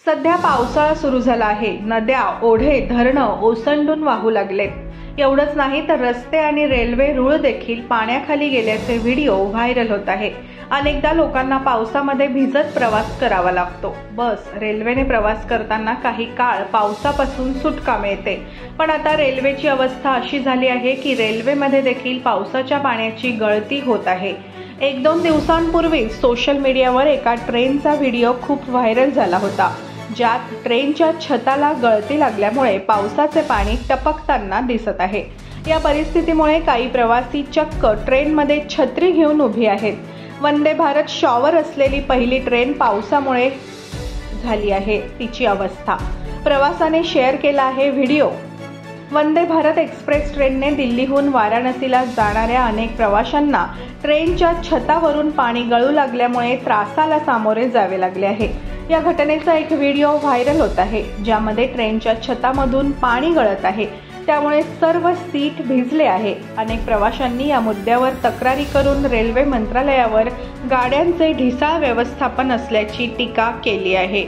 सध्या पावसाळा सुरू झाला आहे। नद्या, ओढे, धरणं ओसंडून वाहू लागलेत। एवढंच नाही तर रस्ते आणि रेल्वे रुळ देखील पाण्याखाली गेल्याचे व्हिडिओ व्हायरल होत आहे। अनेकदा लोकांना पावसामध्ये भिजत प्रवास करावा लागतो। बस, रेल्वेने प्रवास करताना काही काळ पावसापासून सुटका मिळते, पण आता रेल्वेची अवस्था अशी झाली आहे की रेल्वेमध्ये देखील पावसाच्या पाण्याची गळती होत आहे। 1-2 दिवसांपूर्वी सोशल मीडियावर एका ट्रेनचा व्हिडिओ खूप व्हायरल झाला होता, ज्यात ट्रेनच्या छताला गळती लागल्यामुळे पावसाचे पाणी टपकताना दिसत आहे। या परिस्थितीमुळे काही प्रवासी चक्क ट्रेनमध्ये छत्री घेऊन उभी आहेत। वंदे भारत शॉवर असलेली पहिली ट्रेन पावसामुळे झाली आहे तिची अवस्था। प्रवाशाने शेअर केला आहे व्हिडिओ। वंदे भारत एक्सप्रेस ट्रेनने दिल्लीहून वाराणसीला जाणाऱ्या अनेक प्रवाशांना ट्रेनच्या छतावरून पाणी गळू लागल्यामुळे त्रासाला सामोरे जावे लागले आहे। या घटनेचा एक व्हिडिओ व्हायरल होत आहे, ज्यामध्ये ट्रेनच्या छतामधून पाणी गळत आहे, त्यामुळे सर्व सीट भिजले आहे। अनेक प्रवाशांनी या मुद्द्यावर तक्रारी करून रेल्वे मंत्रालयावर गाड्यांचे ढिसाळ व्यवस्थापन असल्याची टीका केली आहे।